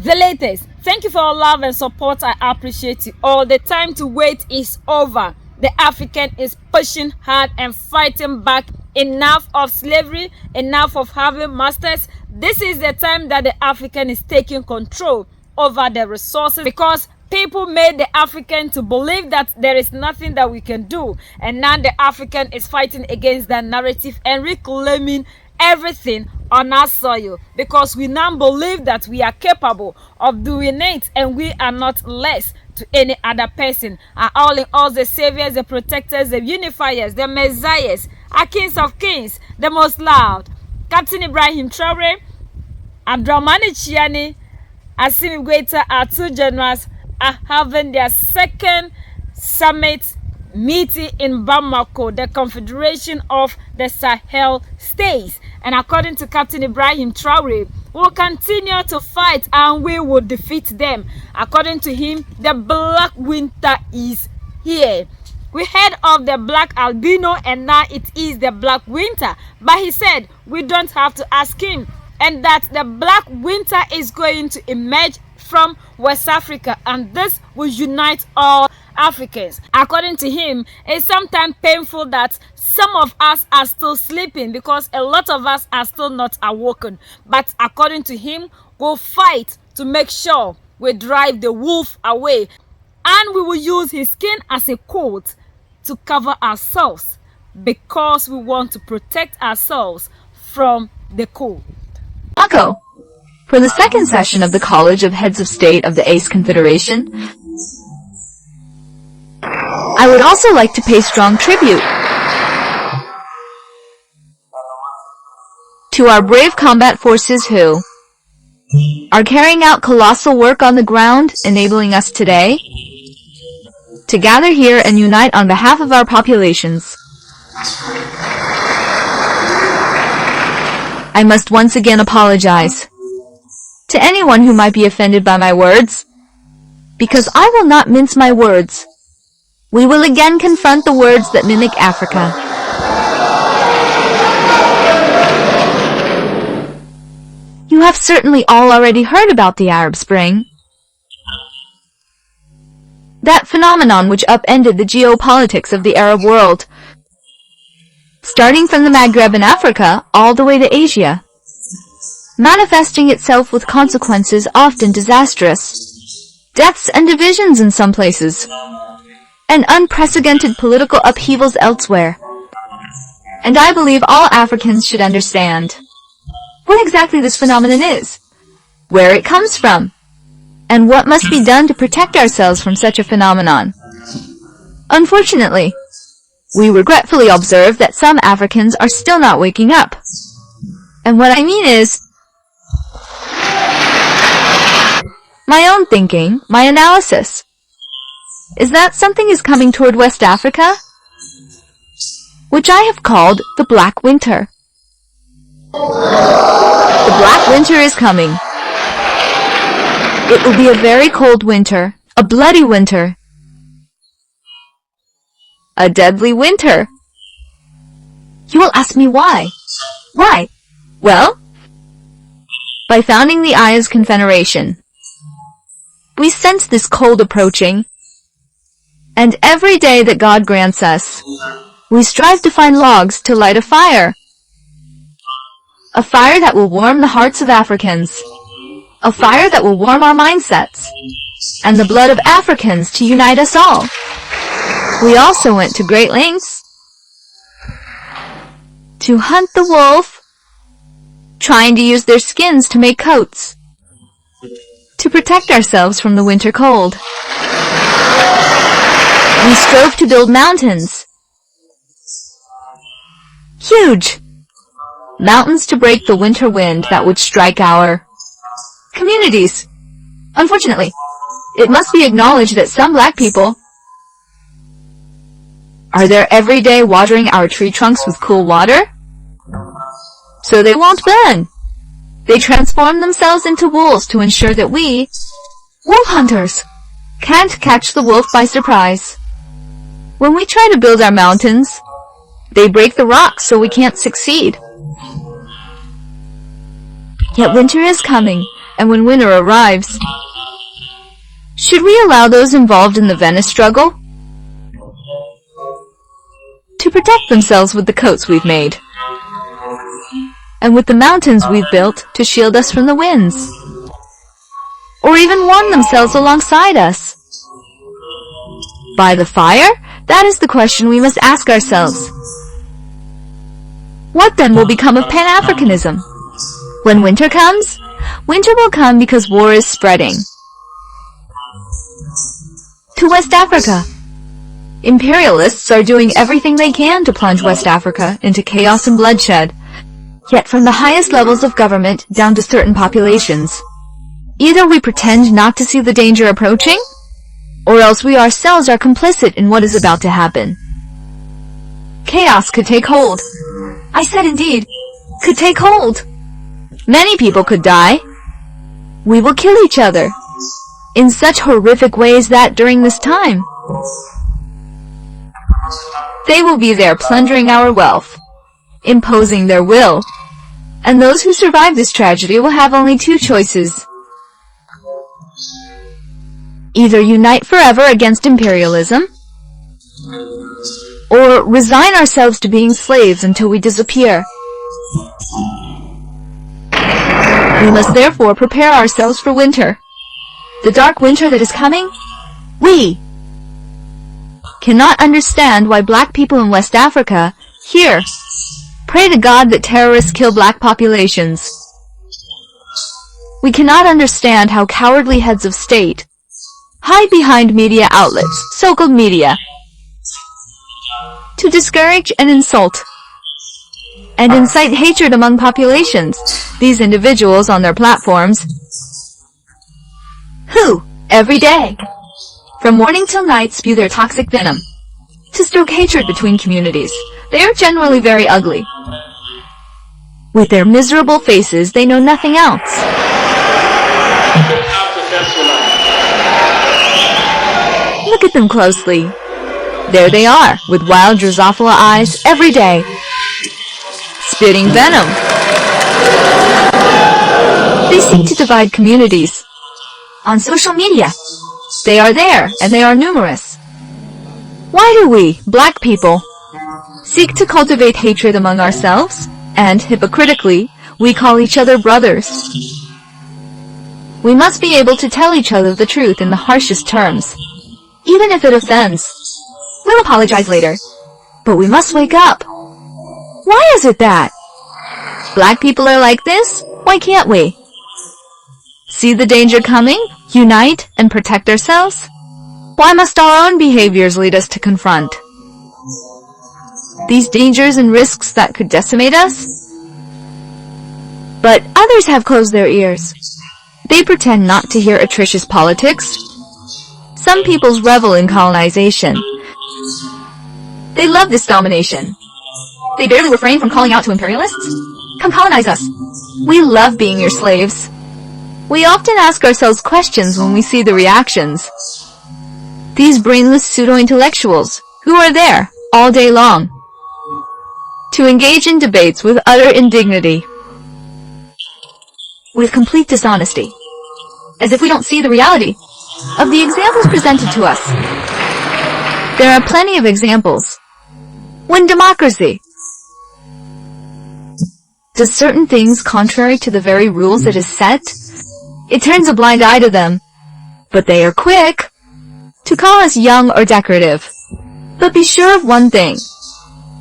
the latest. Thank you for your love and support. I appreciate you all. The time to wait is over. The African is pushing hard and fighting back. Enough of slavery, enough of having masters. This is the time that the African is taking control over the resources, because people made the African to believe that there is nothing that we can do, and now the African is fighting against that narrative and reclaiming everything on our soil, because we now believe that we are capable of doing it and we are not less to any other person. Are all in all the saviors, the protectors, the unifiers, the messiahs, are kings of kings, the most loud. Captain Ibrahim TRAORÉ, Abdurrahmane Chiani, Assimi Goïta are two generals are having their second summit meeting in Bamako, the Confederation of the Sahel States. And according to Captain Ibrahim TRAORÉ, we'll continue to fight and we will defeat them. According to him, the black winter is here. We heard of the black albino and now it is the black winter. But he said we don't have to ask him, and that the black winter is going to emerge from West Africa, and this will unite all Africans. According to him, it's sometimes painful that some of us are still sleeping because a lot of us are still not awoken. But according to him, we'll fight to make sure we drive the wolf away, and we will use his skin as a coat to cover ourselves because we want to protect ourselves from the cold. Bamako. For the second session of the College of Heads of State of the Sahel Confederation, I would also like to pay strong tribute to our brave combat forces who are carrying out colossal work on the ground, enabling us today to gather here and unite on behalf of our populations. I must once again apologize to anyone who might be offended by my words, because I will not mince my words. We will again confront the words that mimic Africa. You have certainly all already heard about the Arab Spring, that phenomenon which upended the geopolitics of the Arab world, starting from the Maghreb in Africa all the way to Asia, manifesting itself with consequences often disastrous, deaths and divisions in some places, and unprecedented political upheavals elsewhere. And I believe all Africans should understand what exactly this phenomenon is, where it comes from, and what must be done to protect ourselves from such a phenomenon. Unfortunately, we regretfully observe that some Africans are still not waking up. And what I mean is, my own thinking, my analysis, is that something is coming toward West Africa, which I have called the Black Winter. The Black Winter is coming. It will be a very cold winter, a bloody winter, a deadly winter. You will ask me why? Why? Well, by founding the Sahel Confederation, we sense this cold approaching, and every day that God grants us, we strive to find logs to light a fire that will warm the hearts of Africans, a fire that will warm our mindsets, and the blood of Africans to unite us all. We also went to great lengths to hunt the wolf, trying to use their skins to make coats, to protect ourselves from the winter cold. We strove to build mountains, huge mountains, to break the winter wind that would strike our communities. Unfortunately, it must be acknowledged that some black people are there every day watering our tree trunks with cool water, so they won't burn. They transform themselves into wolves to ensure that we, wolf hunters, can't catch the wolf by surprise. When we try to build our mountains, they break the rocks so we can't succeed. Yet winter is coming, and when winter arrives, should we allow those involved in the Venice struggle to protect themselves with the coats we've made, and with the mountains we've built to shield us from the winds, or even warm themselves alongside us? By the fire? That is the question we must ask ourselves. What then will become of Pan-Africanism? When winter comes? Winter will come because war is spreading to West Africa. Imperialists are doing everything they can to plunge West Africa into chaos and bloodshed, yet from the highest levels of government down to certain populations. Either we pretend not to see the danger approaching, or else we ourselves are complicit in what is about to happen. Chaos could take hold. I said indeed, could take hold. Many people could die. We will kill each other in such horrific ways that during this time, they will be there plundering our wealth, imposing their will, and those who survive this tragedy will have only two choices. Either unite forever against imperialism, or resign ourselves to being slaves until we disappear. We must therefore prepare ourselves for winter. The dark winter that is coming? We cannot understand why black people in West Africa, here, pray to God that terrorists kill black populations. We cannot understand how cowardly heads of state hide behind media outlets, so-called media, to discourage and insult and incite hatred among populations. These individuals on their platforms, who, every day, from morning till night, spew their toxic venom to stoke hatred between communities. They are generally very ugly. With their miserable faces, they know nothing else. Look at them closely. There they are, with wild Drosophila eyes, every day, spitting venom. They seek to divide communities. On social media, they are there, and they are numerous. Why do we, black people, seek to cultivate hatred among ourselves, and, hypocritically, we call each other brothers? We must be able to tell each other the truth in the harshest terms, even if it offends. We'll apologize later, but we must wake up. Why is it that black people are like this? Why can't we see the danger coming, unite, and protect ourselves? Why must our own behaviors lead us to confront these dangers and risks that could decimate us? But others have closed their ears. They pretend not to hear atrocious politics. Some peoples revel in colonization. They love this domination. They barely refrain from calling out to imperialists. Come colonize us. We love being your slaves. We often ask ourselves questions when we see the reactions. These brainless pseudo-intellectuals, who are there all day long to engage in debates with utter indignity, with complete dishonesty, as if we don't see the reality of the examples presented to us. There are plenty of examples. When democracy does certain things contrary to the very rules it has set, it turns a blind eye to them. But they are quick to call us young or decorative. But be sure of one thing.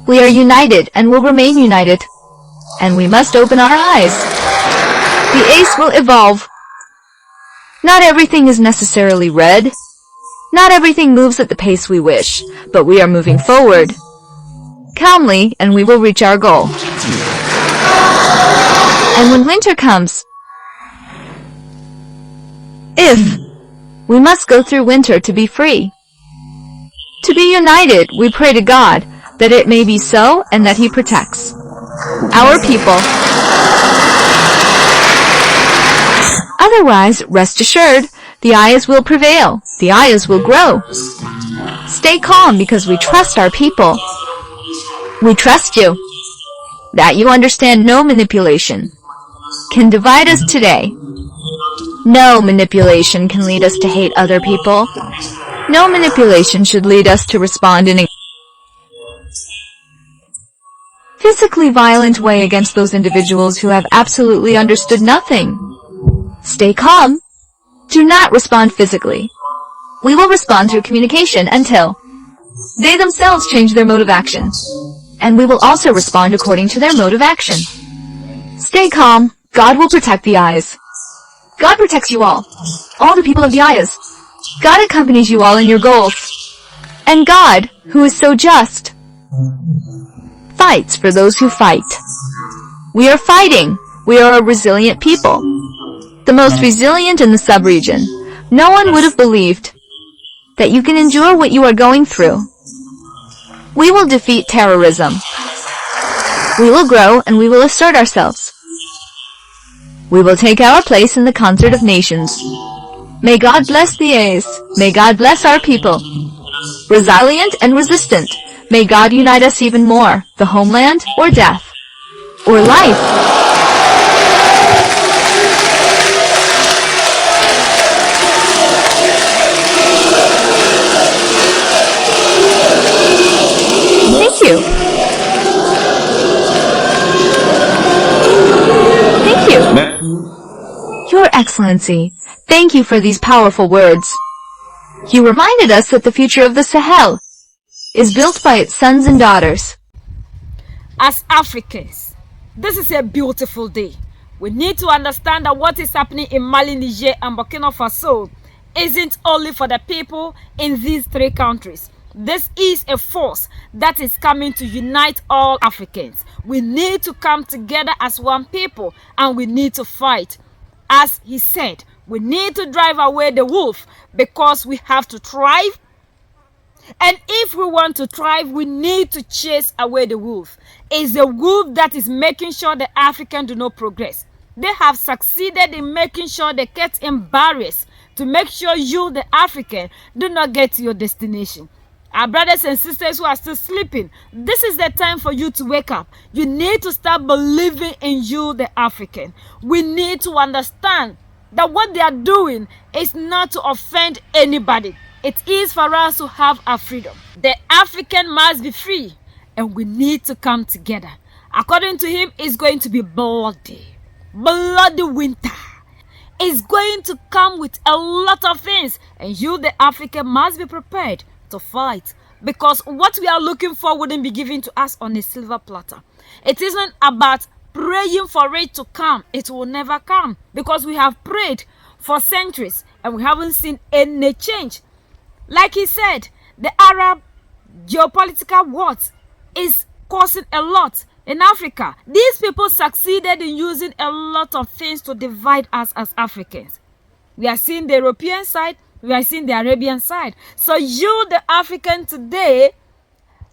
We are united and will remain united. And we must open our eyes. The ace will evolve. Not everything is necessarily red. Not everything moves at the pace we wish, but we are moving forward calmly, and we will reach our goal. And when winter comes, if we must go through winter to be free, to be united, we pray to God that it may be so and that He protects our people. Otherwise, rest assured, the ayahs will prevail, the ayahs will grow. Stay calm because we trust our people. We trust you, that you understand no manipulation can divide us today. No manipulation can lead us to hate other people. No manipulation should lead us to respond in a physically violent way against those individuals who have absolutely understood nothing. Stay calm. Do not respond physically. We will respond through communication until they themselves change their mode of action. And we will also respond according to their mode of action. Stay calm. God will protect the eyes. God protects you all the people of the ayahs. God accompanies you all in your goals. And God, who is so just, fights for those who fight. We are fighting. We are a resilient people. The most resilient in the sub-region. No one would have believed that you can endure what you are going through. We will defeat terrorism. We will grow and we will assert ourselves. We will take our place in the concert of nations. May God bless the A's. May God bless our people. Resilient and resistant. May God unite us even more. The homeland or death. Or life. Thank you. Thank you. Your Excellency, thank you for these powerful words. You reminded us that the future of the Sahel is built by its sons and daughters. As Africans, this is a beautiful day. We need to understand that what is happening in Mali, Niger, and Burkina Faso isn't only for the people in these three countries. This is a force that is coming to unite all Africans. We need to come together as one people and we need to fight. As he said, we need to drive away the wolf because we have to thrive. And if we want to thrive, we need to chase away the wolf. It's the wolf that is making sure the African do not progress. They have succeeded in making sure they get in barriers to make sure you, the African, do not get to your destination. Our brothers and sisters who are still sleeping, this is the time for you to wake up. You need to start believing in you, the African. We need to understand that what they are doing is not to offend anybody. It is for us to have our freedom. The African must be free and we need to come together. According to him, it's going to be bloody winter. It's going to come with a lot of things and you, the African, must be prepared to fight, because what we are looking for wouldn't be given to us on a silver platter. It isn't about praying for it to come. It will never come because we have prayed for centuries and we haven't seen any change. Like he said, the Arab geopolitical wars is causing a lot in Africa. These people succeeded in using a lot of things to divide us as Africans. We are seeing the European side, we are seeing the Arabian side. So you, the African today,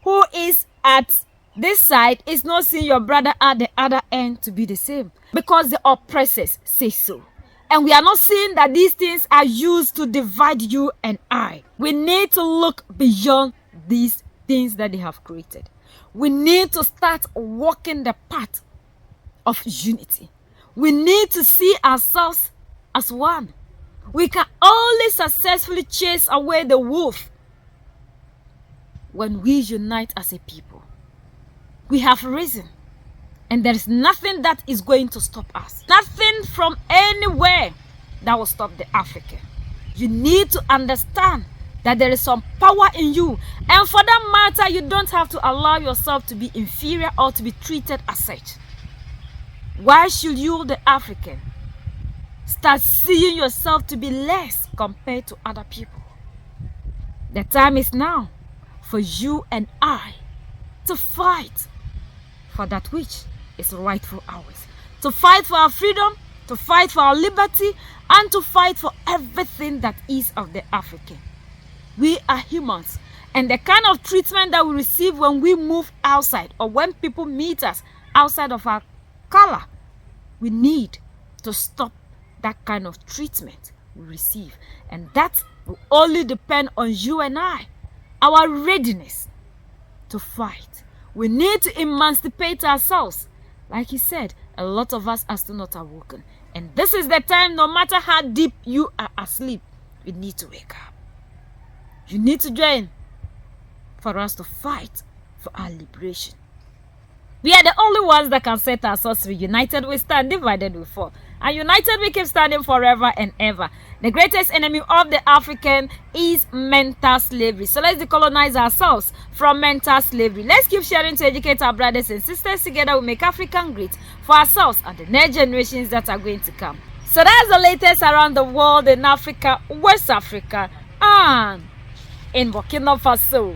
who is at this side, is not seeing your brother at the other end to be the same. Because the oppressors say so. And we are not seeing that these things are used to divide you and I. We need to look beyond these things that they have created. We need to start walking the path of unity. We need to see ourselves as one. We can only successfully chase away the wolf when we unite as a people. We have risen, and there is nothing that is going to stop us. Nothing from anywhere that will stop the African. You need to understand that there is some power in you, and for that matter, you don't have to allow yourself to be inferior or to be treated as such. Why should you, the African, start seeing yourself to be less compared to other people? The time is now for you and I to fight for that which is rightful ours. To fight for our freedom, to fight for our liberty, and to fight for everything that is of the African. We are humans, and the kind of treatment that we receive when we move outside or when people meet us outside of our color, we need to stop that kind of treatment we receive. And that will only depend on you and I, our readiness to fight. We need to emancipate ourselves. Like he said, a lot of us are still not awoken. And this is the time, no matter how deep you are asleep, you need to wake up. You need to join for us to fight for our liberation. We are the only ones that can set ourselves free. United we stand, divided we fall. And united we keep standing forever and ever. The greatest enemy of the African is mental slavery. So let's decolonize ourselves from mental slavery. Let's keep sharing to educate our brothers and sisters. Together we make African great for ourselves and the next generations that are going to come. So that's the latest around the world in Africa, West Africa, and in Burkina Faso.